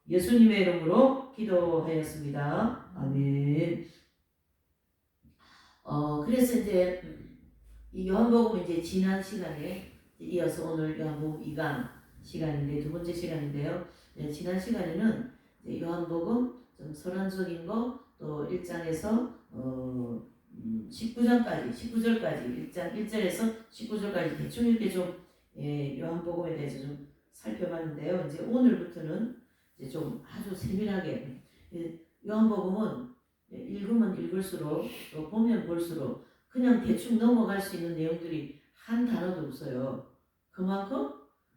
예수님의 이름으로 기도하였습니다. 아멘. 그래서 이제 이 요한복음 이제 지난 시간에 이어서 오늘 요한복음 2강 시간인데 두 번째 시간인데요. 지난 시간에는 요한복음 좀 서론적인 거 또 1장에서 19절까지 1장 1절에서 19절까지 대충 이렇게 좀 요한복음에 대해서 좀 살펴봤는데요. 이제 오늘부터는 이제 좀 아주 세밀하게 요한복음은 읽으면 읽을수록 또 보면 볼수록 그냥 대충 넘어갈 수 있는 내용들이 한 단어도 없어요. 그만큼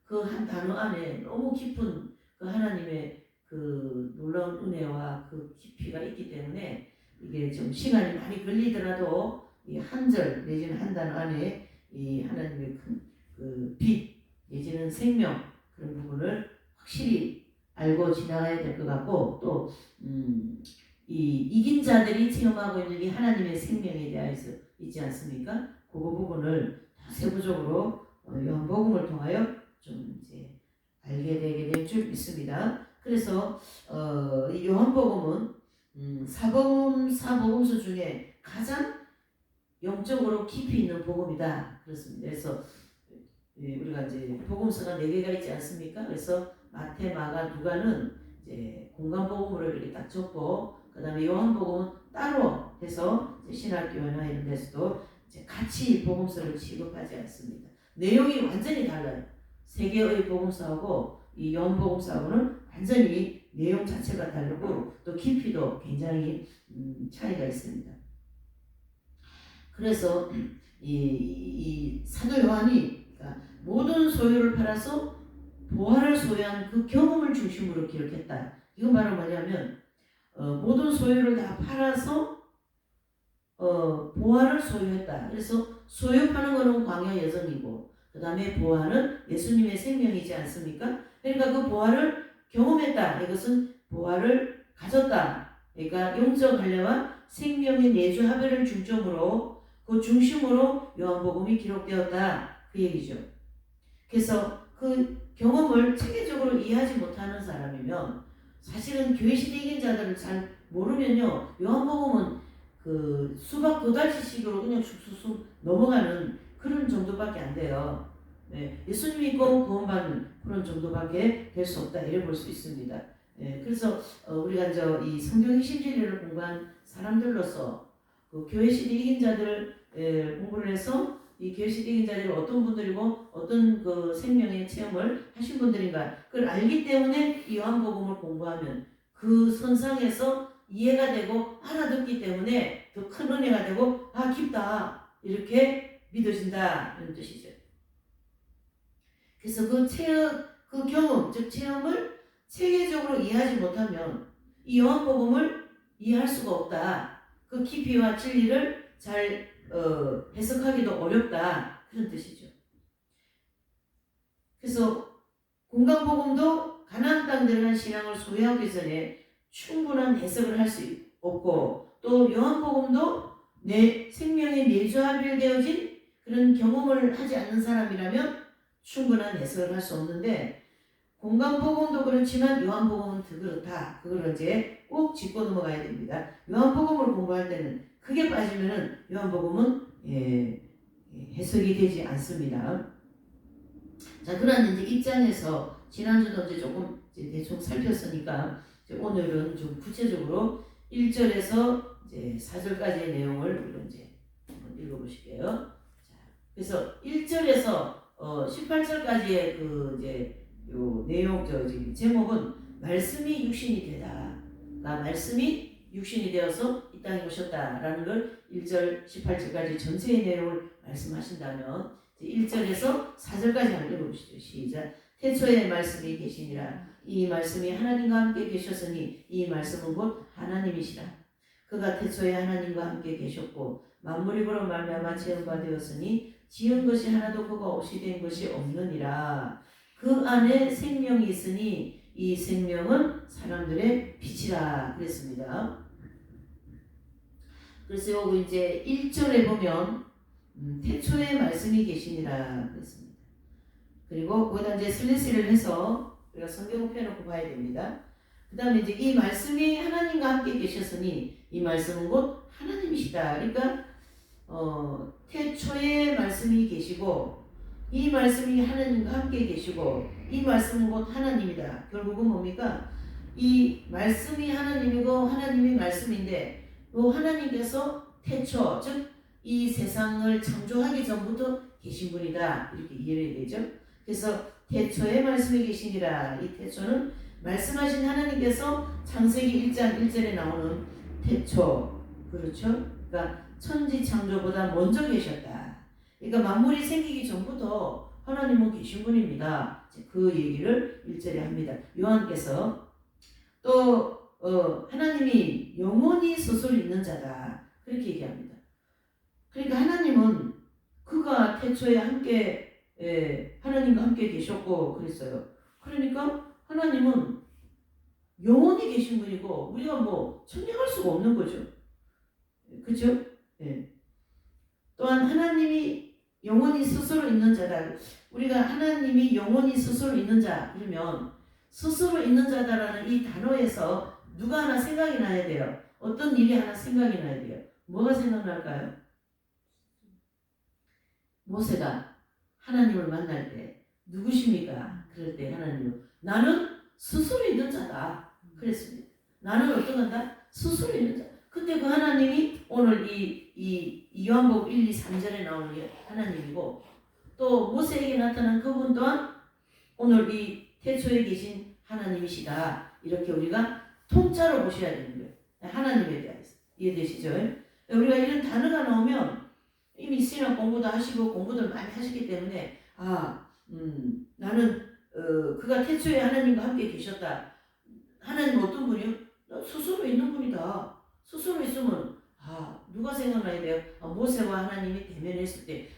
그 한 단어 안에 너무 깊은 그 하나님의 그 놀라운 은혜와 그 깊이가 있기 때문에 이게 좀 시간이 많이 걸리더라도 이 한 절 내지는 한 단어 안에 이 하나님의 큰 그 빛 내지는 생명 그런 부분을 확실히 알고 지나가야 될 것 같고 또 이 이긴 자들이 체험하고 있는 이 하나님의 생명에 대해서 있지 않습니까? 그 부분을 세부적으로 요한복음을 통하여 좀 이제 알게 되게 될 줄 믿습니다. 그래서 이 요한복음은 사복음서 중에 가장 영적으로 깊이 있는 복음이다. 그렇습니다. 그래서 우리가 이제 복음서가 4개가 있지 않습니까? 그래서 마태, 마가, 누가는 이제 공간복음으로 이렇게 딱 적고 그 다음에 요한복음은 따로 해서 신학교나 이런 데서도 이제 같이 복음서를 취급하지 않습니다. 내용이 완전히 달라요. 3개의 복음서하고 이 요한복음서하고는 완전히 내용 자체가 다르고 또 깊이도 굉장히 차이가 있습니다. 그래서 이 사도 요한이 그러니까 모든 소유를 팔아서 보화를 소유한 그 경험을 중심으로 기록했다. 이건 바로 뭐냐면 모든 소유를 다 팔아서 보화를 소유했다. 그래서 소유하는 것은 광야 여정이고 그 다음에 보화는 예수님의 생명이지 않습니까? 그러니까 그 보화를 경험했다. 이것은 보화를 가졌다. 그러니까 영적 할례와 생명의 내주 합의를 중점으로 그 중심으로 요한복음이 기록되었다. 그 얘기죠. 그래서 그 경험을 체계적으로 이해하지 못하는 사람이면 사실은 교회 시대 이긴 자들을 잘 모르면요. 요한복음은 그 수박 도달지식으로 그냥 쑥쑥쑥 넘어가는 그런 정도밖에 안 돼요. 네, 예수님 믿고 구원받는 그런 정도밖에 될 수 없다. 이래 볼 수 있습니다. 네, 그래서 우리가 이제 이 성경 핵심 진리를 공부한 사람들로서 그 교회 시대 이긴 자들 공부를 해서 이 교회 시대 이긴 자들이 어떤 분들이고 어떤 그 생명의 체험을 하신 분들인가 그걸 알기 때문에 이 요한복음을 공부하면 그 선상에서 이해가 되고 알아듣기 때문에 더 큰 은혜가 되고 아 깊다 이렇게 믿어진다 이런 뜻이죠. 그래서 그 경험 즉 체험을 체계적으로 이해하지 못하면 이 요한복음을 이해할 수가 없다. 그 깊이와 진리를 잘 해석하기도 어렵다 그런 뜻이죠. 그래서 공간복음도 가나안 땅 들어간 신앙을 소유하기 전에 충분한 해석을 할 수 없고 또 요한복음도 내 생명에 내주합일되어진 그런 경험을 하지 않는 사람이라면 충분한 해석을 할 수 없는데 공간복음도 그렇지만 요한복음은 더 그렇다. 그걸 이제 꼭 짚고 넘어가야 됩니다. 요한복음을 공부할 때는 크게 빠지면은 요한복음은 해석이 되지 않습니다. 자, 그런 이제 입장에서 지난주도 이제 조금 이제 대충 살폈으니까 이제 오늘은 좀 구체적으로 1절에서 이제 4절까지의 내용을 이제 한번 읽어보실게요. 자, 그래서 1절에서 18절까지의 그 이제 요 내용 제목은 말씀이 육신이 되다. 그러니까 말씀이 육신이 되어서 이 땅에 오셨다라는 걸 1절 18절까지 전체의 내용을 말씀하신다면 1절에서 4절까지 한번 읽어보시죠. 시작. 태초에 말씀이 계시니라. 이 말씀이 하나님과 함께 계셨으니 이 말씀은 곧 하나님이시라. 그가 태초에 하나님과 함께 계셨고 만물이 그로 말미암아 지은 바 되었으니 지은 것이 하나도 그가 없이 된 것이 없느니라. 그 안에 생명이 있으니 이 생명은 사람들의 빛이라 그랬습니다. 그래서 여기 이제 1절에 보면 태초에 말씀이 계시니라 그랬습니다. 그리고 거기다 이제 슬래시를 해서 우리가 성경을 펴놓고 봐야 됩니다. 그 다음에 이제 이 말씀이 하나님과 함께 계셨으니 이 말씀은 곧 하나님이시다. 그러니까 태초에 말씀이 계시고 이 말씀이 하나님과 함께 계시고 이 말씀은 곧 하나님이다. 결국은 뭡니까? 이 말씀이 하나님이고 하나님이 말씀인데 또 하나님께서 태초 즉 이 세상을 창조하기 전부터 계신 분이다. 이렇게 이해해야 되죠. 그래서 태초에 말씀이 계시니라. 이 태초는 말씀하신 하나님께서 창세기 1장 1절에 나오는 태초, 그렇죠? 그러니까 천지 창조보다 먼저 계셨다. 그러니까 만물이 생기기 전부터 하나님은 계신 분입니다. 그 얘기를 1절에 합니다. 요한께서 또 하나님이 영원히 스스로 있는 자다. 그렇게 얘기합니다. 그러니까 하나님은 그가 태초에 함께 하나님과 함께 계셨고 그랬어요. 그러니까 하나님은 영원히 계신 분이고 우리가 뭐 천명할 수가 없는 거죠. 그렇죠? 예. 또한 하나님이 영원히 스스로 있는 자다. 우리가 하나님이 영원히 스스로 있는 자 그러면 스스로 있는 자다라는 이 단어에서 누가 하나 생각이 나야 돼요. 어떤 일이 하나 생각이 나야 돼요. 뭐가 생각날까요? 모세가 하나님을 만날 때 누구십니까? 그럴 때 하나님은 나는 스스로 있는 자다. 그랬습니다. 나는 어떤 한다? 스스로 있는 자. 근데 그 하나님이 오늘 이 요한복음 1, 2, 3절에 나오는 게 하나님이고 또 모세에게 나타난 그분 또한 오늘 이 태초에 계신 하나님이시다. 이렇게 우리가 통째로 보셔야 되는 거예요. 하나님에 대해서. 이해되시죠? 우리가 이런 단어가 나오면 이미 신학 공부도 하시고 공부도 많이 하셨기 때문에 나는 그가 태초에 하나님과 함께 계셨다. 하나님 어떤 분이요? 스스로 있는 분이다. 스스로 있으면 누가 생각나야 돼요? 모세와 하나님이 대면했을 때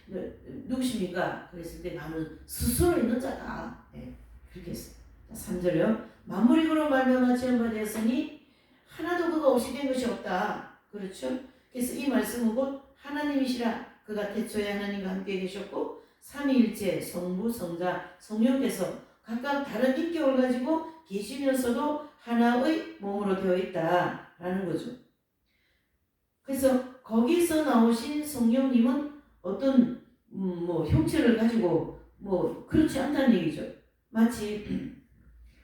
누구십니까? 그랬을 때 나는 스스로 있는 자다. 네, 그렇게 했어요. 3절이요. 만물이 그로 말미암아 지음바 되었으니 하나도 그가 없이 된 것이 없다. 그렇죠? 그래서 이 말씀은 곧 하나님이시라. 그가 태초에 하나님과 함께 계셨고 삼위일체 성부 성자 성령께서 각각 다른 인격을 가지고 계시면서도 하나의 몸으로 되어 있다라는 거죠. 그래서 거기서 나오신 성령님은 어떤 형체를 가지고 그렇지 않다는 얘기죠. 마치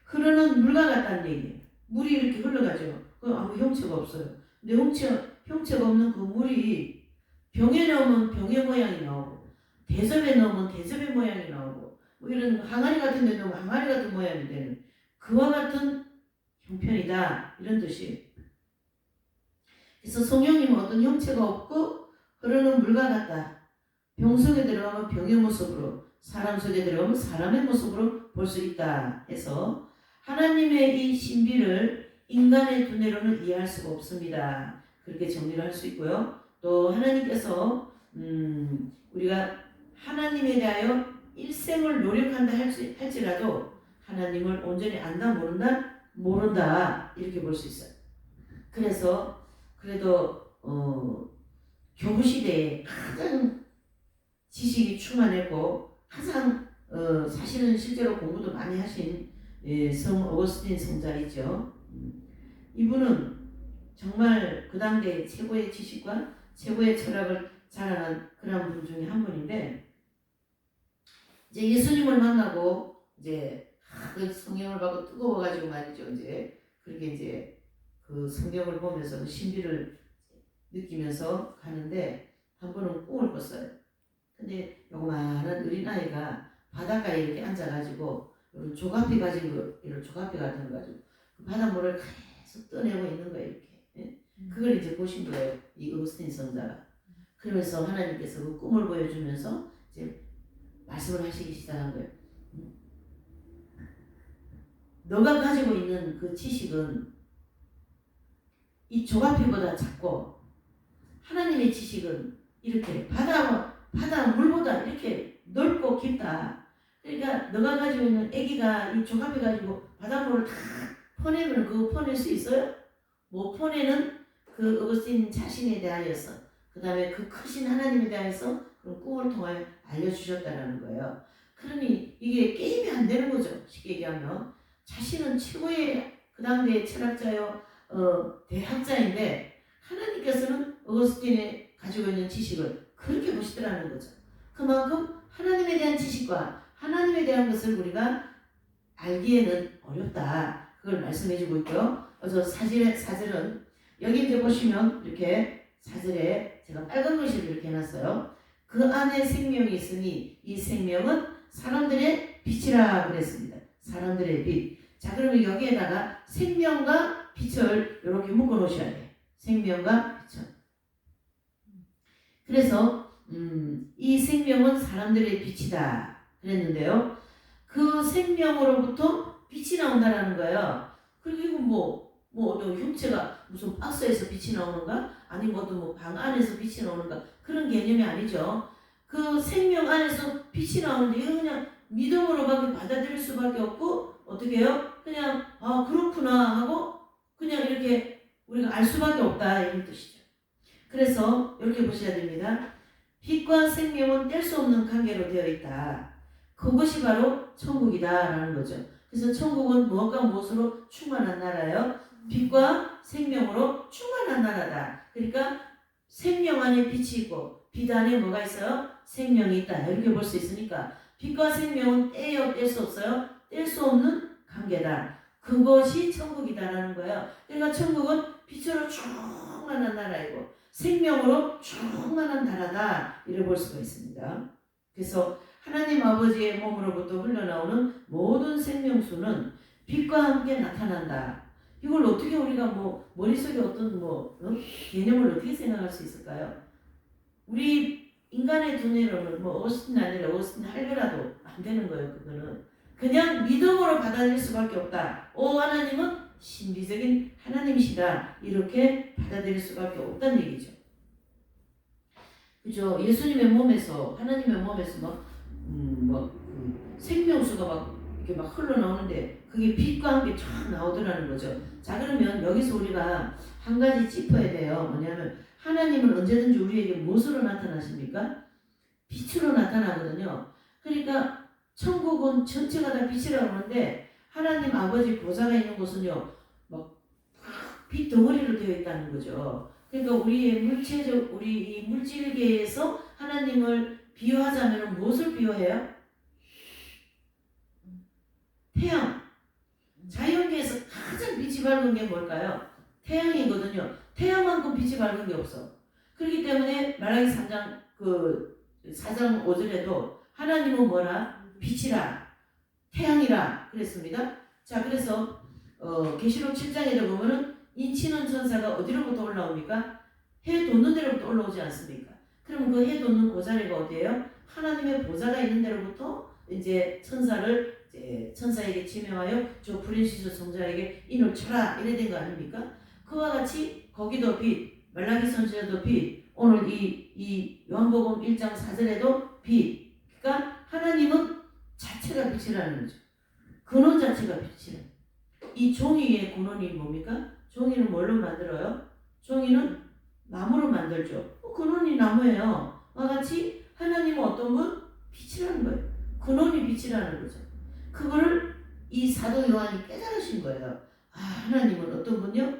흐르는 물과 같다는 얘기예요. 물이 이렇게 흘러가죠. 그 아무 형체가 없어요. 근데 형체가 없는 그 물이 병에 넣으면 병의 모양이 나오고 대접에 넣으면 대접의 모양이 나오고 이런 항아리 같은 데 넣으면 항아리 같은 모양이 되는 그와 같은 형편이다. 이런 뜻이에요. 그래서 성령님은 어떤 형체가 없고 흐르는 물과 같다. 병 속에 들어가면 병의 모습으로 사람 속에 들어가면 사람의 모습으로 볼 수 있다 해서 하나님의 이 신비를 인간의 두뇌로는 이해할 수가 없습니다. 그렇게 정리를 할 수 있고요. 또 하나님께서 우리가 하나님에 대하여 일생을 노력한다 할지라도 하나님을 온전히 안다 모른다 이렇게 볼 수 있어요. 그래서 그래도 교부 시대에 가장 지식이 충만했고 가장 사실은 실제로 공부도 많이 하신 성 어거스틴 성자이죠. 이분은 정말 그 당대 최고의 지식과 최고의 철학을 자랑한 그런 분 중에 한 분인데 이제 예수님을 만나고 이제 그 성령을 받고 뜨거워가지고 말이죠. 이제 그렇게 이제 그 성경을 보면서 그 신비를 느끼면서 가는데 한 번은 꿈을 꿨어요. 근데 요만한 어린아이가 바닷가에 이렇게 앉아가지고 이런 조각비 가진 거, 이런 조각비 같은 거 가지고 그 바닷물을 계속 떠내고 있는 거예요. 이렇게. 그걸 이제 보신 거예요. 이 어거스틴 성자가. 그러면서 하나님께서 그 꿈을 보여주면서 이제 말씀을 하시기 시작한 거예요. 너가 가지고 있는 그 지식은 이 조각비보다 작고 하나님의 지식은 이렇게 바다 물보다 이렇게 넓고 깊다. 그러니까 너가 가지고 있는 아기가 이 조각비 가지고 바닷물을 다 퍼내면 그거 퍼낼 수 있어요? 못 퍼내는 그 어거스틴 자신에 대하여서 그 다음에 그 크신 하나님에 대해서 그런 꿈을 통하여 알려주셨다는 거예요. 그러니 이게 게임이 안 되는 거죠. 쉽게 얘기하면 자신은 최고의 그 당대의 철학자요, 대학자인데 하나님께서는 어거스틴이 가지고 있는 지식을 그렇게 보시더라는 거죠. 그만큼 하나님에 대한 지식과 하나님에 대한 것을 우리가 알기에는 어렵다. 그걸 말씀해주고 있고요. 그래서 사절은 여기 이제 보시면 이렇게 사절에 제가 빨간 글씨로 이렇게 해놨어요. 그 안에 생명이 있으니 이 생명은 사람들의 빛이라 그랬습니다. 사람들의 빛. 자, 그러면 여기에다가 생명과 빛을 이렇게 묶어 놓으셔야 돼요. 생명과 빛을. 그래서 이 생명은 사람들의 빛이다 그랬는데요. 그 생명으로부터 빛이 나온다라는 거예요. 그리고 뭐 어떤 형체가 무슨 박스에서 빛이 나오는가? 아니 뭐 방 안에서 빛이 나오는가? 그런 개념이 아니죠. 그 생명 안에서 빛이 나오는데 이거 그냥 믿음으로밖에 받아들일 수밖에 없고 어떻게 해요? 그냥 그렇구나 하고 그냥 이렇게 우리가 알 수밖에 없다 이런 뜻이죠. 그래서 이렇게 보셔야 됩니다. 빛과 생명은 뗄 수 없는 관계로 되어 있다. 그것이 바로 천국이다라는 거죠. 그래서 천국은 무엇과 무엇으로 충만한 나라예요? 빛과 생명으로 충만한 나라다. 그러니까 생명 안에 빛이 있고 빛 안에 뭐가 있어요? 생명이 있다. 이렇게 볼 수 있으니까 빛과 생명은 뗄 수 없어요. 뗄 수 없는 관계다. 그것이 천국이다라는 거예요. 그러니까 천국은 빛으로 충만한 나라이고 생명으로 충만한 나라다. 이렇게 볼 수가 있습니다. 그래서 하나님 아버지의 몸으로부터 흘러나오는 모든 생명수는 빛과 함께 나타난다. 이걸 어떻게 우리가 머릿속에 어떤 개념을 어떻게 생각할 수 있을까요? 우리 인간의 두뇌로는 어거스틴 아니라 어거스틴 할배라도 안 되는 거예요. 그거는 그냥 믿음으로 받아들일 수밖에 없다. 하나님은 신비적인 하나님이시다. 이렇게 받아들일 수밖에 없다는 얘기죠. 그죠? 예수님의 몸에서 하나님의 몸에서 생명수가 이렇게 흘러나오는데 그게 빛과 함께 쫙 나오더라는 거죠. 자, 그러면 여기서 우리가 한 가지 짚어야 돼요. 뭐냐면 하나님은 언제든지 우리에게 무엇으로 나타나십니까? 빛으로 나타나거든요. 그러니까 천국은 전체가 다 빛이라고 하는데 하나님 아버지 보좌가 있는 곳은요 빛 덩어리로 되어 있다는 거죠. 그러니까 우리 이 물질계에서 하나님을 비유하자면 무엇을 비유해요? 태양. 자연계에서 가장 빛이 밝은 게 뭘까요? 태양이거든요. 태양만큼 빛이 밝은 게 없어. 그렇기 때문에 말라기 3장 4장 5절에도 하나님은 뭐라? 빛이라 태양이라 그랬습니다. 자, 그래서 계시록 7장에도 보면은 인치는 천사가 어디로부터 올라옵니까? 해 돋는 데로부터 올라오지 않습니까? 그럼 그 해 돋는 그 자리가 어디예요? 하나님의 보좌가 있는 데로부터 이제 천사에게 지명하여 저 브린시스 성자에게 인을 쳐라 이래 된 거 아닙니까? 그와 같이 거기도 빛, 말라기 선지자도 빛, 오늘 이 요한복음 1장 4절에도 빛. 그러니까 하나님은 자체가 빛이라는 거죠. 근원 자체가 빛이라는 거죠. 이 종이의 근원이 뭡니까? 종이는 뭘로 만들어요? 종이는 나무로 만들죠. 근원이 나무예요. 그와 같이 하나님은 어떤 분? 빛이라는 거예요. 근원이 빛이라는 거죠. 그거를 이 사도 요한이 깨달으신 거예요. 하나님은 어떤 분요?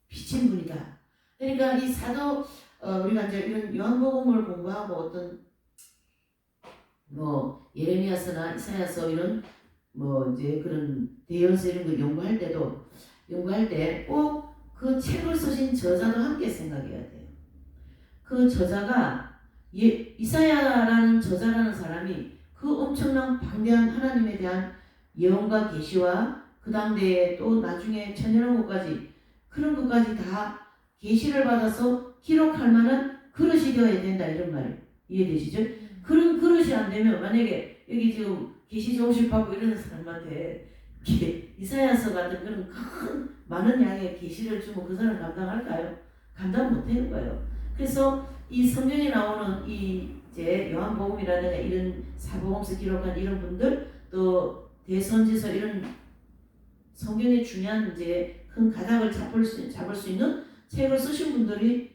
빛인 분이다. 그러니까 이 사도 우리가 이제 이런 요한복음을 공부하고 어떤 예레미야서나 이사야서 이런 이제 그런 대연서 이런 거 연구할 때 꼭 그 책을 쓰신 저자도 함께 생각해야 돼요. 그 저자가 이사야라는 저자라는 사람이 그 엄청난 방대한 하나님에 대한 예언과 계시와 그 당대에 또 나중에 천연왕국까지 그런 것까지 다 계시를 받아서 기록할 만한 그릇이 되어야 된다 이런 말 이해되시죠? 그런 그릇이 안 되면 만약에 여기 지금 계시 정식 받고 이러는 사람한테 이사야서 같은 그런 큰 많은 양의 계시를 주면 그 사람 감당할까요? 감당 못하는 거예요. 그래서 이 성경에 나오는 이제 요한복음이라든가 이런 사복음서 기록한 이런 분들 또 대선지서 이런 성경의 중요한 이제 큰 가닥을 잡을 수 있는 책을 쓰신 분들이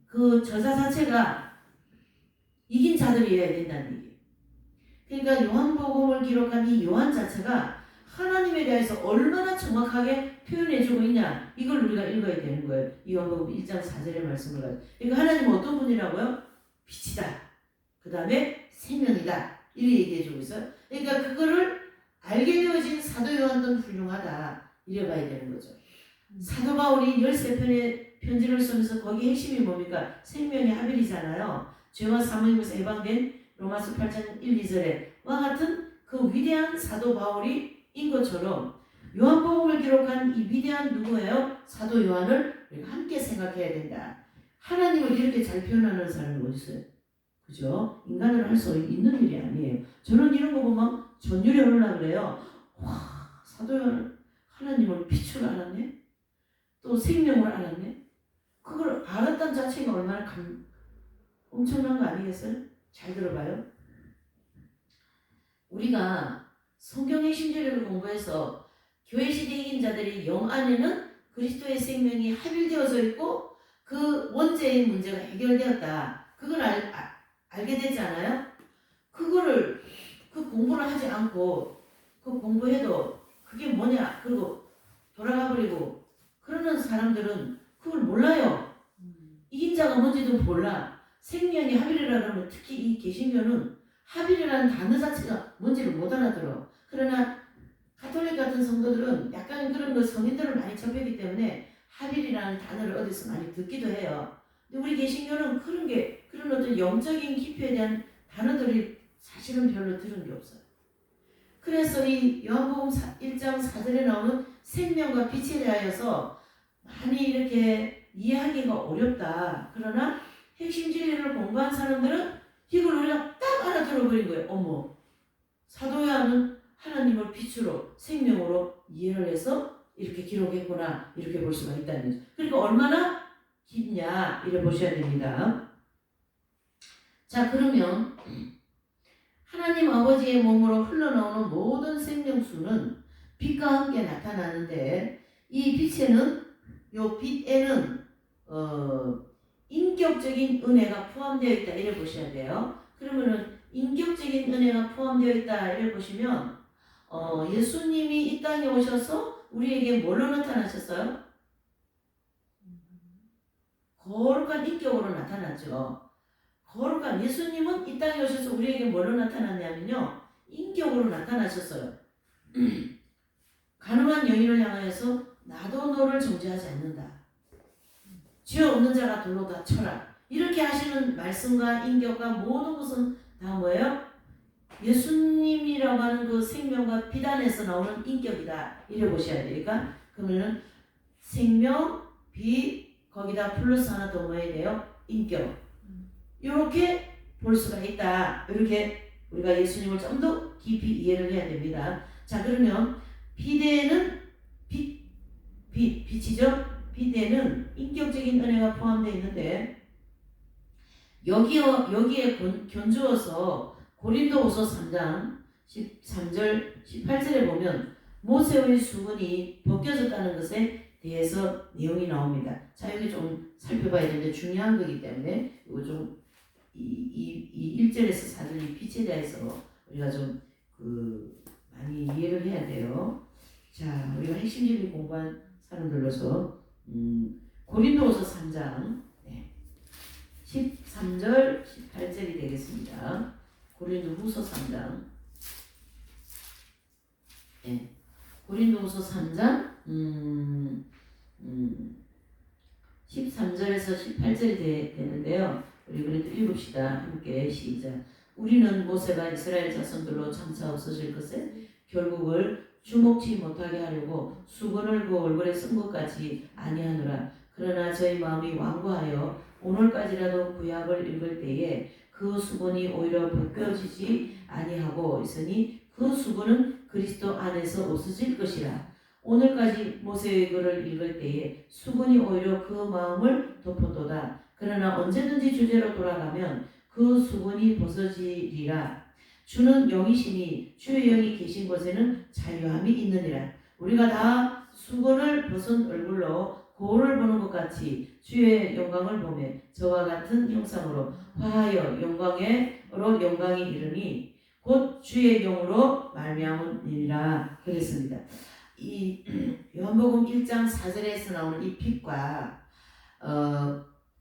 그 저자 자체가 이긴 자들이어야 된다는 얘기예요. 그러니까 요한복음을 기록한 이 요한 자체가 하나님에 대해서 얼마나 정확하게 표현해주고 있냐? 이걸 우리가 읽어야 되는 거예요. 요한복음 1장 4절의 말씀을 가지고. 그러니까 하나님은 어떤 분이라고요? 빛이다. 그 다음에 생명이다. 이렇게 얘기해주고 있어요. 그러니까 그거를 알게 되어진 사도 요한은 훌륭하다. 이래 봐야 되는 거죠. 사도 바울이 13편의 편지를 쓰면서 거기 핵심이 뭡니까? 생명의 하빌이잖아요. 죄와 사망에서 해방된 로마서 8장 1, 2절에 와 같은 그 위대한 사도 바울이 인 것처럼 요한복음을 기록한 이 위대한 누구예요? 사도 요한을 우리가 함께 생각해야 된다. 하나님을 이렇게 잘 표현하는 사람이 어디 있어요? 그죠? 인간으로 할 수 있는 일이 아니에요. 저는 이런 거 보면 전율이 오르려고 그래요. 와, 사도 요한은 하나님을 빛으로 알았네? 또 생명을 알았네? 그걸 알았다는 자체가 얼마나 엄청난 거 아니겠어요? 잘 들어봐요. 우리가 성경의 신조를 공부해서 교회 시대 이긴 자들이 영 안에는 그리스도의 생명이 합일되어져 있고 그 원죄의 문제가 해결되었다. 그걸 알게 되지 않아요? 그거를 그 공부를 하지 않고 그 공부해도 그게 뭐냐 그리고 돌아가 버리고 그러는 사람들은 그걸 몰라요. 이긴 자가 뭔지도 몰라. 생명이 합일이라 그러면 특히 이 개신교는 합일이라는 단어 자체가 뭔지를 못 알아들어. 그러나 가톨릭 같은 성도들은 약간 그런 거 성인들을 많이 접했기 때문에 합일이라는 단어를 어디서 많이 듣기도 해요. 근데 우리 개신교는 그런 어떤 영적인 깊이에 대한 단어들이 사실은 별로 들은 게 없어요. 그래서 이 요한복음 1장 4절에 나오는 생명과 빛에 대하여서 많이 이렇게 이해하기가 어렵다. 그러나 핵심 진리를 공부한 사람들은 이걸 우리가 딱 알아들어버린 거예요. 어머, 사도 요한은 하나님을 빛으로 생명으로 이해를 해서 이렇게 기록했구나. 이렇게 볼 수가 있다는 거죠. 그러니까 얼마나 깊냐 이래 보셔야 됩니다. 자, 그러면 하나님 아버지의 몸으로 흘러나오는 모든 생명수는 빛과 함께 나타나는데 이 빛에는 요 빛에는 인격적인 은혜가 포함되어 있다 이래 보셔야 돼요. 그러면은 인격적인 은혜가 포함되어 있다 이래 보시면 예수님이 이 땅에 오셔서 우리에게 뭘로 나타나셨어요? 거룩한 인격으로 나타났죠. 거룩한 예수님은 이 땅에 오셔서 우리에게 뭘로 나타났냐면요. 인격으로 나타나셨어요. 가늠한 여인을 향하여서 나도 너를 정죄하지 않는다. 죄 없는 자가 돌로 다 쳐라. 이렇게 하시는 말씀과 인격과 모든 것은 다 뭐예요? 예수님이라고 하는 그 생명과 빛 안에서 나오는 인격이다. 이래 보셔야 되니까 그러면은 생명, 빛, 거기다 플러스 하나 더 뭐 해야 돼요? 인격. 이렇게 볼 수가 있다. 이렇게 우리가 예수님을 좀 더 깊이 이해를 해야 됩니다. 자, 그러면 빛에는 빛이죠? 빛에는 인격적인 은혜가 포함되어 있는데 여기에 견주어서 고린도후서 3장 13절 18절에 보면 모세의 수건이 벗겨졌다는 것에 대해서 내용이 나옵니다. 자, 여기 좀 살펴봐야 되는데 중요한 거기 때문에 이거 좀 이 1절에서 4절 이 빛에 대해서 우리가 좀 많이 이해를 해야 돼요. 자, 우리가 핵심적인 공부한 사람들로서 고린도후서 3장 13절 18절이 되겠습니다. 고린도후서 3장 고린도후서 3장 13절에서 18절이 되는데요. 우리 그래도 읽읍시다. 함께 시작. 우리는 모세가 이스라엘 자손들로 장차 없어질 것에 결국을 주목치 못하게 하려고 수건을 그 얼굴에 쓴 것까지 아니하노라. 그러나 저희 마음이 완고하여 오늘까지라도 구약을 읽을 때에 그 수건이 오히려 벗겨지지 아니하고 있으니 그 수건은 그리스도 안에서 없어질 것이라. 오늘까지 모세의 글을 읽을 때에 수건이 오히려 그 마음을 덮었도다. 그러나 언제든지 주제로 돌아가면 그 수건이 벗어지리라. 주는 영이시니 주의 영이 계신 곳에는 자유함이 있느니라. 우리가 다 수건을 벗은 얼굴로 거울을 보는 것 같이 주의 영광을 보며 저와 같은 형상으로 화하여 영광으로 영광이 이르니 곧 주의 영으로 말미암으니라. 그랬습니다. 이 요한복음 1장 4절에서 나오는 이 빛과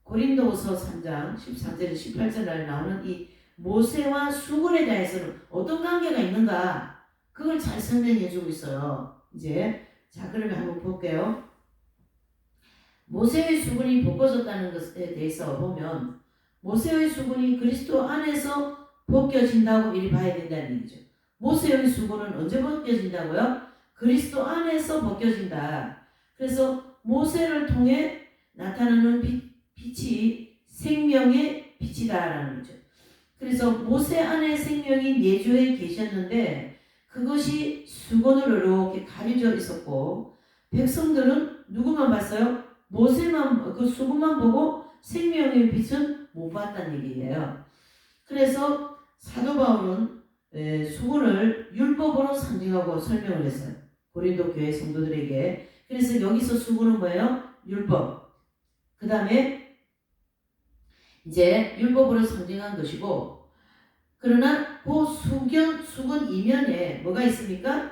고린도후서 3장 13절 18절에 나오는 이 모세와 수건에 대해서는 어떤 관계가 있는가, 그걸 잘 설명해 주고 있어요. 이제 자, 그러면 한번 볼게요. 모세의 수건이 벗겨졌다는 것에 대해서 보면, 모세의 수건이 그리스도 안에서 벗겨진다고 이리 봐야 된다는 얘기죠. 모세의 수건은 언제 벗겨진다고요? 그리스도 안에서 벗겨진다. 그래서 모세를 통해 나타나는 빛이 생명의 빛이다라는 거죠. 그래서 모세 안에 생명이 내주에 계셨는데 그것이 수건으로 이렇게 가려져 있었고, 백성들은 누구만 봤어요? 모세만, 그 수건만 보고 생명의 빛은 못 봤다는 얘기예요. 그래서 사도 바울은 수건을 율법으로 상징하고 설명을 했어요. 고린도 교회 성도들에게. 그래서 여기서 수건은 뭐예요? 율법. 그 다음에 이제 율법으로 상징한 것이고, 그러나 그 수건 이면에 뭐가 있습니까?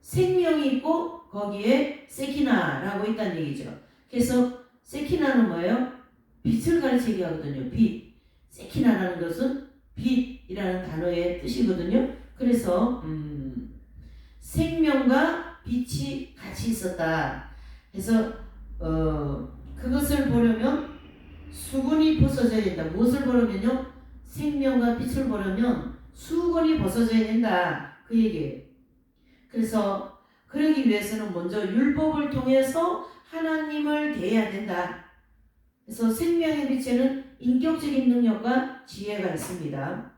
생명이 있고 거기에 세키나라고 있다는 얘기죠. 그래서 세키나는 뭐예요? 빛을 가리키게 하거든요. 빛. 세키나라는 것은 빛이라는 단어의 뜻이거든요. 그래서 생명과 빛이 같이 있었다. 그래서 그것을 보려면 수건이 벗어져야 된다. 무엇을 보려면요? 생명과 빛을 보려면 수건이 벗어져야 된다. 그 얘기예요. 그래서 그러기 위해서는 먼저 율법을 통해서 하나님을 대해야 된다. 그래서 생명의 빛에는 인격적인 능력과 지혜가 있습니다.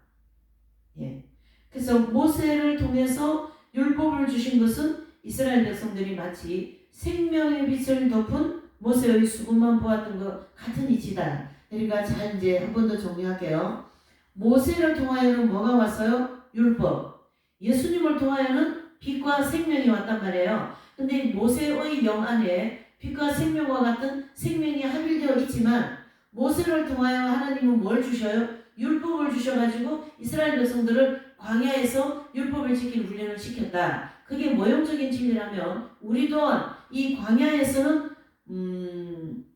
예. 그래서 모세를 통해서 율법을 주신 것은 이스라엘 백성들이 마치 생명의 빛을 덮은 모세의 수건만 보았던 것 같은 이치다. 그러니까 자, 이제 한 번 더 정리할게요. 모세를 통하여는 뭐가 왔어요? 율법. 예수님을 통하여는 빛과 생명이 왔단 말이에요. 근데 모세의 영 안에 빛과 생명과 같은 생명이 합일되어 있지만, 모세를 통하여 하나님은 뭘 주셔요? 율법을 주셔가지고 이스라엘 백성들을 광야에서 율법을 지키는 훈련을 시켰다. 그게 모형적인 진리라면 우리 또한 이 광야에서는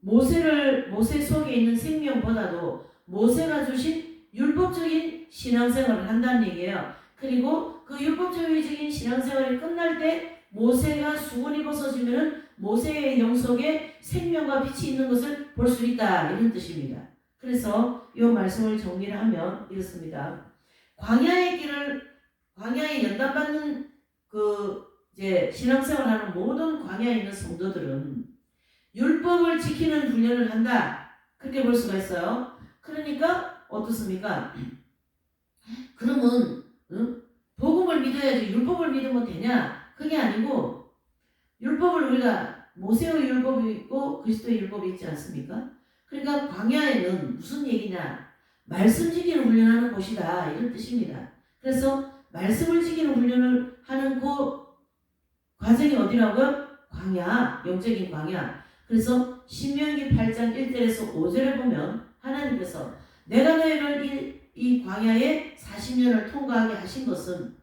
모세 속에 있는 생명보다도 모세가 주신 율법적인 신앙생활을 한다는 얘기예요. 그리고 그 율법적인 신앙생활이 끝날 때 모세가 수건이 벗어지면 모세의 영 속에 생명과 빛이 있는 것을 볼 수 있다, 이런 뜻입니다. 그래서 이 말씀을 정리를 하면 이렇습니다. 광야에 연단받는 이제 신앙생활하는 모든 광야에 있는 성도들은 율법을 지키는 훈련을 한다, 그렇게 볼 수가 있어요. 그러니까 어떻습니까? 그러면 복음을 믿어야지 율법을 믿으면 되냐? 그게 아니고, 율법을 우리가 모세의 율법이 있고 그리스도의 율법이 있지 않습니까? 그러니까 광야에는 무슨 얘기냐? 말씀 지키는 훈련하는 곳이다, 이런 뜻입니다. 그래서 말씀을 지키는 훈련을 하는 그 과정이 어디라고요? 광야, 영적인 광야. 그래서 신명기 8장 1절에서 5절에 보면 하나님께서 내가 너희를 이 광야에 40년을 통과하게 하신 것은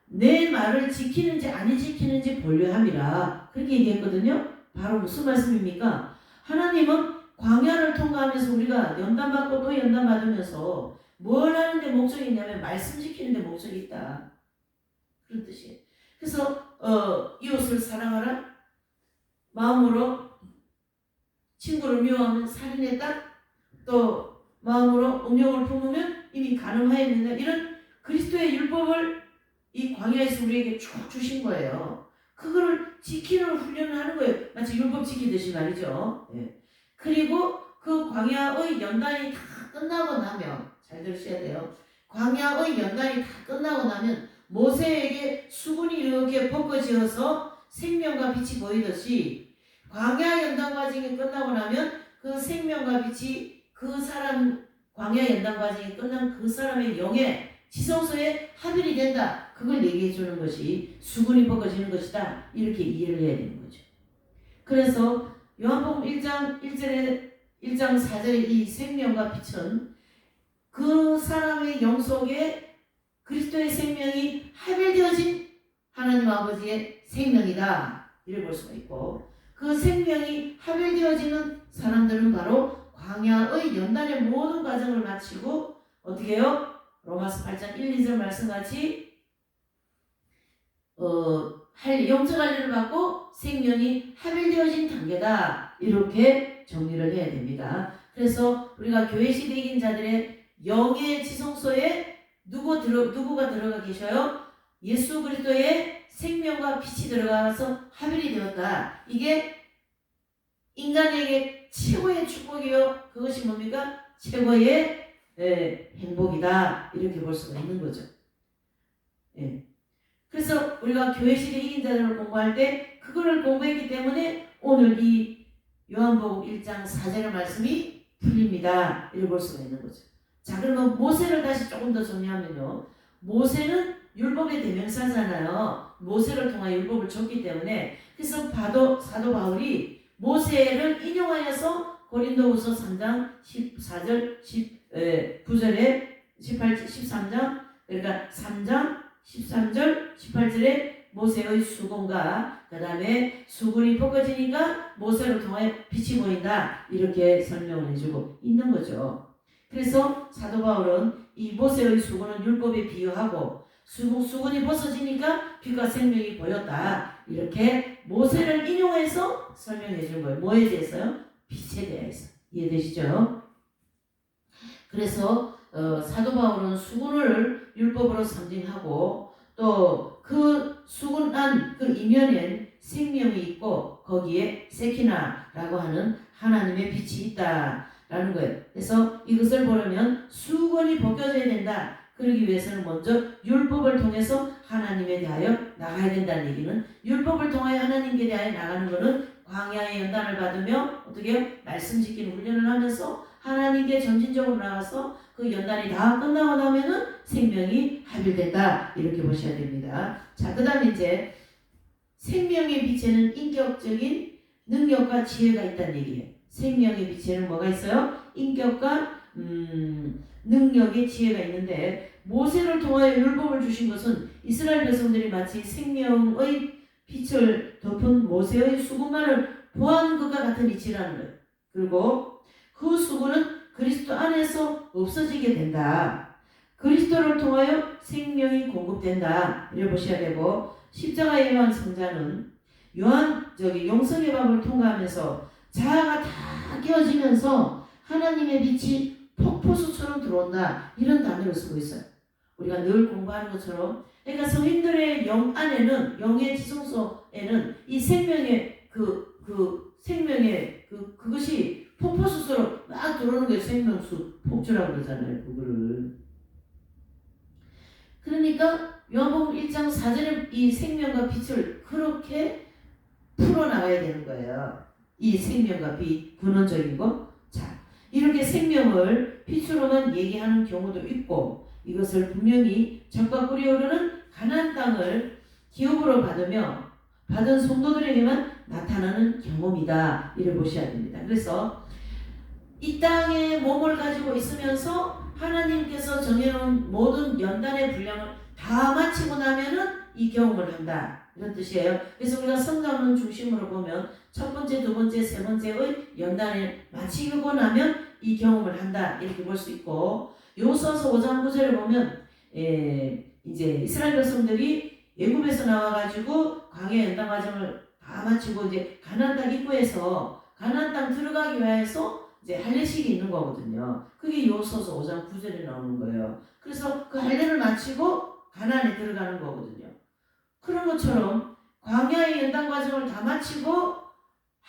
내 말을 지키는지 안 지키는지 보려 함이라, 그렇게 얘기했거든요. 바로 무슨 말씀입니까? 하나님은 광야를 통과하면서 우리가 연단받고 또 연단받으면서 뭘 하는데 목적이 있냐면 말씀 지키는데 목적이 있다, 그런 뜻이에요. 그래서 이웃을 사랑하라, 마음으로 친구를 미워하면 살인했다, 또 마음으로 음욕을 품으면 이미 간음하였는다, 이런 그리스도의 율법을 이 광야에서 우리에게 쭉 주신 거예요. 그거를 지키는 훈련을 하는 거예요. 마치 율법 지키듯이 말이죠. 예. 그리고 그 광야의 연단이 다 끝나고 나면, 잘 들으셔야 돼요. 광야의 연단이 다 끝나고 나면 모세에게 수건이 이렇게 벗겨지어서 생명과 빛이 보이듯이, 광야 연단 과정이 끝나고 나면 그 생명과 빛이 그 사람, 광야 연단 과정이 끝난 그 사람의 영에 지성소에 합일이 된다. 그걸 얘기해 주는 것이 수건이 벗겨지는 것이다, 이렇게 이해를 해야 되는 거죠. 그래서 요한복음 1장 4절의 이 생명과 빛은 그 사람의 영 속에 그리스도의 생명이 합일되어진 하나님 아버지의 생명이다. 이를 볼 수가 있고, 그 생명이 합일되어지는 사람들은 바로 광야의 연단의 모든 과정을 마치고 어떻게 해요? 로마서 8장 1, 2절 말씀같이 영적 할례를 받고 생명이 합일되어진 단계다. 이렇게 정리를 해야 됩니다. 그래서 우리가 교회 시대 이긴 자들의 영의 지성소에 누구가 들어가 계셔요? 예수 그리스도의 생명과 빛이 들어가서 합일이 되었다. 이게 인간에게 최고의 축복이요. 그것이 뭡니까? 최고의 행복이다. 이렇게 볼 수가 있는 거죠. 예. 그래서 우리가 교회 시대 이긴 자들을 공부할 때 그거를 공부했기 때문에 오늘 이 요한복음 1장 4절의 말씀이 풀립니다. 이렇게 볼 수가 있는 거죠. 자, 그러면 모세를 다시 조금 더 정리하면요. 모세는 율법의 대명사잖아요. 모세를 통하여 율법을 줬기 때문에 그래서 사도 바울이 모세를 인용하여서 고린도후서 3장 14절 9절에 13장 그러니까 3장 13절 18절에 모세의 수건과 그 다음에 수군이 벗겨지니까 모세를 통해 빛이 보인다. 이렇게 설명을 해주고 있는 거죠. 그래서 사도 바울은 이 모세의 수군은 율법에 비유하고 수군이 벗어지니까 빛과 생명이 보였다. 이렇게 모세를 인용해서 설명해 준 거예요. 뭐에 대해서요? 빛에 대해서. 이해되시죠? 그래서 사도 바울은 수군을 율법으로 상징하고 또 그 수군 안 그 이면엔 생명이 있고 거기에 세키나라고 하는 하나님의 빛이 있다라는 거예요. 그래서 이것을 보려면 수건이 벗겨져야 된다. 그러기 위해서는 먼저 율법을 통해서 하나님에 대하여 나가야 된다는 얘기는 율법을 통하여 하나님께 대하여 나가는 것은 광야의 연단을 받으며 어떻게 말씀 지키는 훈련을 하면서 하나님께 점진적으로 나가서 그 연단이 다 끝나고 나면은 생명이 합일된다. 이렇게 보셔야 됩니다. 자, 그 다음에 이제 생명의 빛에는 인격적인 능력과 지혜가 있다는 얘기예요. 생명의 빛에는 뭐가 있어요? 인격과 능력의 지혜가 있는데 모세를 통하여 율법을 주신 것은 이스라엘 백성들이 마치 생명의 빛을 덮은 모세의 수군만을 보한 것과 같은 이치라는 거예요. 그리고 그 수군은 그리스도 안에서 없어지게 된다. 그리스도를 통하여 생명이 공급된다. 이를 보셔야 되고 십자가의 요한 성자는 용성의 밤을 통과하면서 자아가 다 깨어지면서 하나님의 빛이 폭포수처럼 들어온다. 이런 단어를 쓰고 있어요. 우리가 늘 공부하는 것처럼 그러니까 성인들의 영 안에는 영의 지성소에는 이 생명의 그것이 폭포수처럼 막 들어오는 게 생명수 폭주라고 그러잖아요. 그거를. 그러니까 요한복음 1장 4절에 이 생명과 빛을 그렇게 풀어나가야 되는 거예요. 이 생명과 빛, 근원적인 거. 자, 이렇게 생명을 빛으로만 얘기하는 경우도 있고 이것을 분명히 적과 꿀이 오르는 가나안 땅을 기업으로 받은 성도들에게만 나타나는 경험이다. 이를 보셔야 됩니다. 그래서 이 땅에 몸을 가지고 있으면서 하나님께서 정해놓은 모든 연단의 분량을 다 마치고 나면은 이 경험을 한다. 이런 뜻이에요. 그래서 우리가 성경을 중심으로 보면 첫 번째, 두 번째, 세 번째의 연단을 마치고 나면 이 경험을 한다. 이렇게 볼 수 있고 요소서 5장 9절을 보면 이제 이스라엘 백성들이 애굽에서 나와가지고 광야 연단 과정을 다 마치고 이제 가나안 땅 입구에서 가나안 땅 들어가기 위해서 이제 할례식이 있는 거거든요. 그게 요소서 5장 9절에 나오는 거예요. 그래서 그 할례를 마치고 가나안에 들어가는 거거든요. 그런 것처럼 광야의 연단 과정을 다 마치고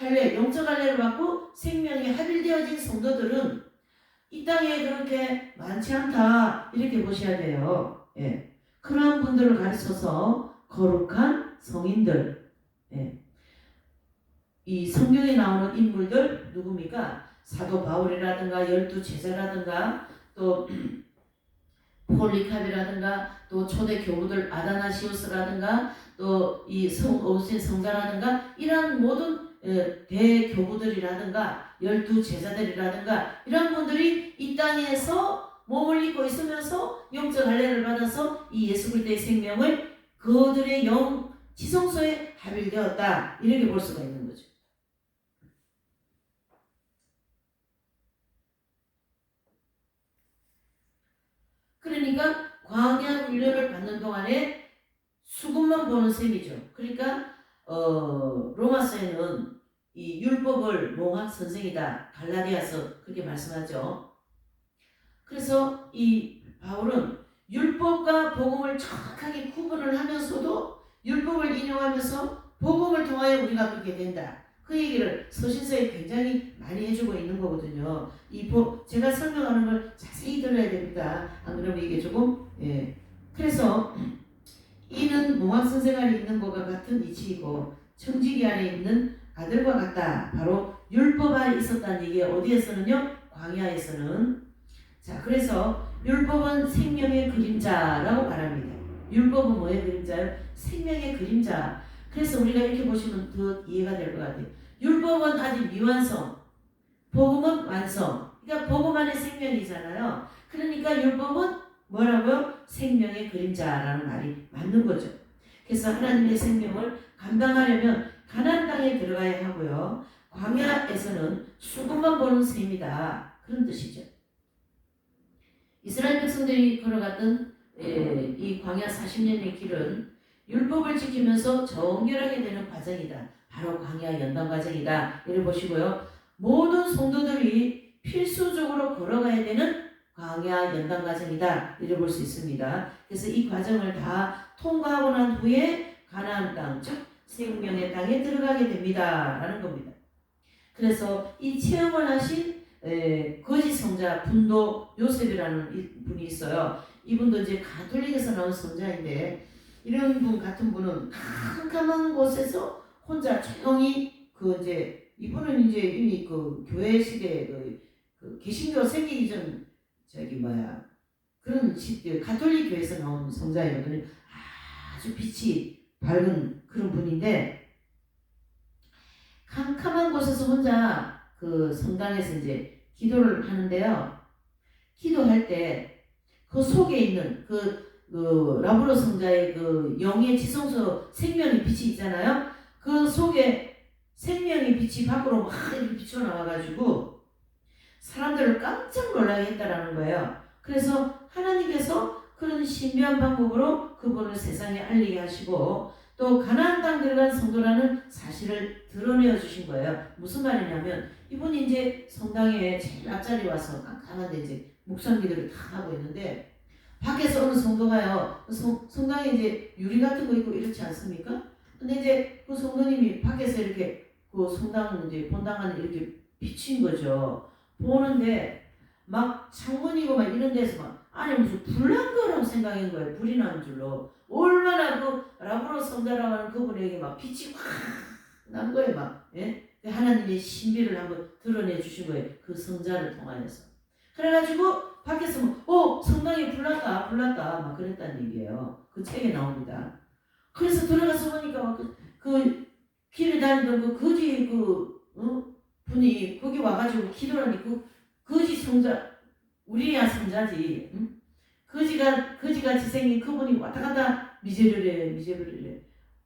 영적 할례를 받고 생명이 합일되어진 성도들은 이 땅에 그렇게 많지 않다. 이렇게 보셔야 돼요. 예. 그런 분들을 가르쳐서 거룩한 성인들. 예. 이 성경에 나오는 인물들 누굽니까? 사도 바울이라든가 12제자라든가 또 폴리캅이라든가 또 초대 교부들 아다나시우스라든가 또 이 어우신 성자라든가 이런 모든 대교부들이라든가 12제자들이라든가 이런 분들이 이 땅에서 몸을 입고 있으면서 영적 할례를 받아서 이 예수 그리스도의 생명을 그들의 영 지성소에 합일되었다. 이렇게 볼 수가 있는 거죠. 그러니까 광야 훈련을 받는 동안에 수급만 보는 셈이죠. 그러니까 로마서에는 이 율법을 몽학 선생이다. 갈라디아서 그렇게 말씀하죠. 그래서 이 바울은 율법과 복음을 정확하게 구분을 하면서도 율법을 인용하면서 복음을 통하여 우리가 그렇게 된다. 그 얘기를 서신서에 굉장히 많이 해주고 있는 거거든요. 제가 설명하는 걸 자세히 들어야 됩니다. 안 그러면 이게 조금 그래서 이는 몽학선생 안에 있는 것과 같은 이치이고 청지기 안에 있는 아들과 같다. 바로 율법 안에 있었다는 얘기. 어디에서는요? 광야에서는. 자, 그래서 율법은 생명의 그림자라고 말합니다. 율법은 뭐의 그림자요? 생명의 그림자. 그래서 우리가 이렇게 보시면 더 이해가 될 것 같아요. 율법은 아직 미완성, 복음은 완성. 그러니까 복음 안에 생명이잖아요. 그러니까 율법은 뭐라고요? 생명의 그림자라는 말이 맞는 거죠. 그래서 하나님의 생명을 감당하려면 가나안 땅에 들어가야 하고요. 광야에서는 수금만 보는 셈이다. 그런 뜻이죠. 이스라엘 백성들이 걸어갔던 이 광야 40년의 길은 율법을 지키면서 정결하게 되는 과정이다. 바로 광야 연단 과정이다. 이를 보시고요. 모든 성도들이 필수적으로 걸어가야 되는 광야 연단 과정이다. 이를 볼 수 있습니다. 그래서 이 과정을 다 통과하고 난 후에 가나안 땅, 즉 생명의 땅에 들어가게 됩니다. 라는 겁니다. 그래서 이 체험을 하신 거짓 성자 분도 요셉이라는 분이 있어요. 이분도 이제 가톨릭에서 나온 성자인데 이런 분 같은 분은 캄캄한 곳에서 혼자 조용히 이분은 이제 이미 그 교회 시대에 그 개신교 생기기 전 그런 가톨릭 교회에서 나온 성자이거든요. 아주 빛이 밝은 그런 분인데 캄캄한 곳에서 혼자 그 성당에서 이제 기도를 하는데요. 기도할 때 그 속에 있는 그 라브로 성자의 그 영의 지성소 생명의 빛이 있잖아요. 그 속에 생명의 빛이 밖으로 막 이렇게 비쳐 나와가지고 사람들을 깜짝 놀라게 했다라는 거예요. 그래서 하나님께서 그런 신비한 방법으로 그분을 세상에 알리게 하시고 또 가나안 땅 들어간 성도라는 사실을 드러내어 주신 거예요. 무슨 말이냐면 이분이 이제 성당에 제일 앞자리 와서 깜깜한데 이제 묵상기도를 다 하고 있는데 밖에서 어느 성도가요. 성당에 이제 유리 같은 거 있고 이렇지 않습니까? 근데 이제 그 성도님이 밖에서 이렇게 그 성당 이제 본당 안에 이렇게 비친 거죠. 보는데 막 창문이고 막 이런 데서 막 안에 무슨 불난 거라고 생각한 거예요. 불이 나는 줄로. 얼마나 그 라브로 성자라고 하는 그분에게 막 빛이 확 난 거예요. 막 하나님의 신비를 한번 드러내 주신 거예요. 그 성자를 통하여서. 그래가지고 밖에서 성당에 불났다 막 그랬다는 얘기예요. 그 책에 나옵니다. 그래서 들어가서 보니까 막 그 길을 다니던 그 거지 분이 거기 와가지고 기도를 하니 그 거지 성자 우리야 성자지. 응? 거지같이 생긴 그분이 왔다 갔다 미제르레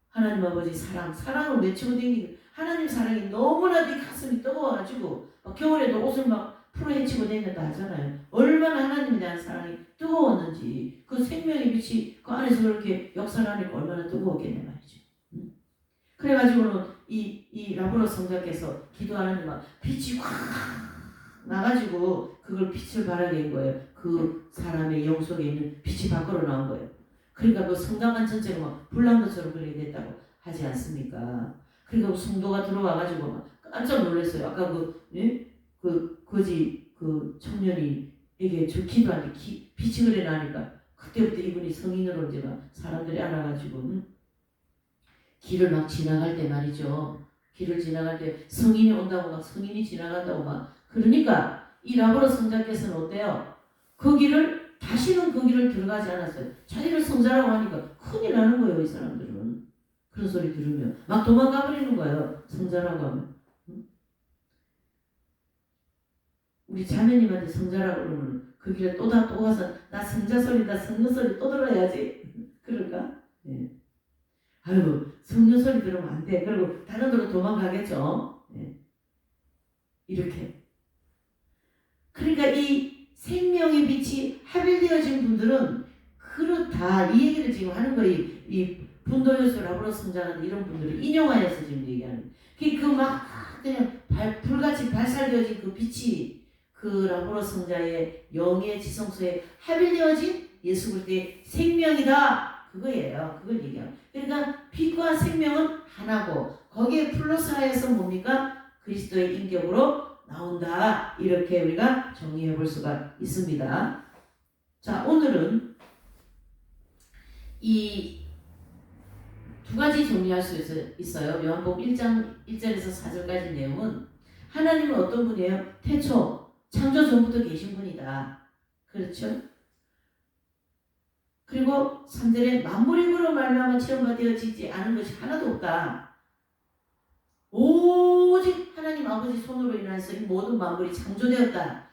하나님 아버지 사랑을 외치고 다니는 하나님 사랑이 너무나 네 가슴이 뜨거워가지고 막 겨울에도 옷을 막 풀어 헤치고 다닌다 하잖아요. 얼마나 하나님에 대한 사랑이 뜨거웠는지 그 생명의 빛이 그 안에서 그렇게 역사하니까 얼마나 뜨거웠겠네 말이죠. 응? 그래가지고는 이 라브로 성자께서 기도하는데 막 빛이 확 나가지고 그걸 빛을 발하게 한 거예요. 그 사람의 영 속에 있는 빛이 밖으로 나온 거예요. 그러니까 그 성당만 전체가 막 불난 것처럼 그렇게 됐다고 하지 않습니까? 그러니까 성도가 들어와가지고 막 깜짝 놀랐어요. 아까 그 거지 그 청년이 이게 저 기도하는데 빛이 그래 나니까 그때부터 이분이 성인으로 이제 막 사람들이 알아가지고 길을 막 지나갈 때 말이죠. 길을 지나갈 때 성인이 온다고 막 성인이 지나간다고 막 그러니까 이 라브로 성자께서는 어때요? 다시는 그 길을 들어가지 않았어요. 자기를 성자라고 하니까 큰일 나는 거예요. 이 사람들은. 그런 소리 들으면 막 도망가 버리는 거예요. 성자라고 하면. 우리 자매님한테 성자라고 그러면 그 길에 또 가서 나 성자 소리 나 성녀 소리 또 들어야지. 그럴까? 네. 아이고 성령 소리 들으면 안 돼. 그리고 다른 데로 도망가겠죠. 네. 이렇게. 그러니까 이 생명의 빛이 합일되어진 분들은 그렇다. 이 얘기를 지금 하는 거예요. 이 분도요술 라브로 성장하는 이런 분들을 인용하여서 지금 얘기하는. 그 막 그냥 불같이 발살되어진 그 빛이 그 라브로 성자의 영의 지성소에 합일되어진 예수 그리스도의 생명이다. 그거예요. 그걸 얘기해요. 그러니까 빛과 생명은 하나고 거기에 플러스하여서 뭡니까? 그리스도의 인격으로 나온다. 이렇게 우리가 정리해 볼 수가 있습니다. 자, 오늘은 이 두 가지 정리할 수 있어요. 요한복음 1장 1절에서 4절까지 내용은 하나님은 어떤 분이에요? 태초, 창조 전부터 계신 분이다. 그렇죠? 그리고 3절에 만물이 그로 말미암아 체험되어지지 않은 것이 하나도 없다. 오직 하나님 아버지 손으로 인해서 이 모든 만물이 창조되었다.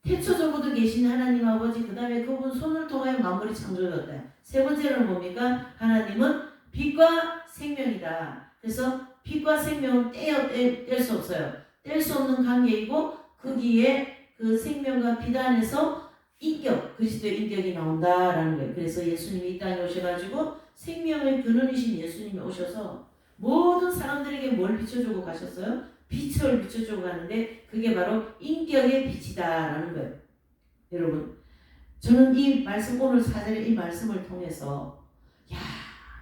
태초 전부터 계신 하나님 아버지, 그 다음에 그분 손을 통하여 만물이 창조되었다. 세 번째로는 뭡니까? 하나님은 빛과 생명이다. 그래서 빛과 생명은 뗄 수 없어요. 뗄 수 없는 관계이고 거기에 그 생명과 빛 안에서 인격, 그리스도의 인격이 나온다라는 거예요. 그래서 예수님이 이 땅에 오셔가지고 생명의 근원이신 예수님이 오셔서 모든 사람들에게 뭘 비춰주고 가셨어요? 빛을 비춰주고 가는데 그게 바로 인격의 빛이다라는 거예요. 여러분, 저는 이 말씀, 오늘 4절의 이 말씀을 통해서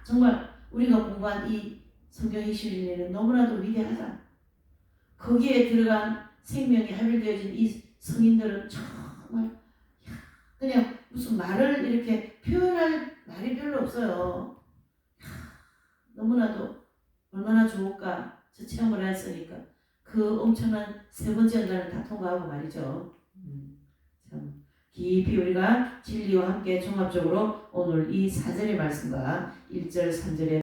정말 우리가 공부한 이 성경의 시리즈는 너무나도 위대하다. 거기에 들어간 생명이 합일되어진 이 성인들은 정말 그냥 무슨 말을 이렇게 표현할 말이 별로 없어요. 너무나도 얼마나 좋을까. 저 체험을 했으니까 그 엄청난 세 번째 연단을 다 통과하고 말이죠. 참 깊이 우리가 진리와 함께 종합적으로 오늘 이 4절의 말씀과 1절 3절의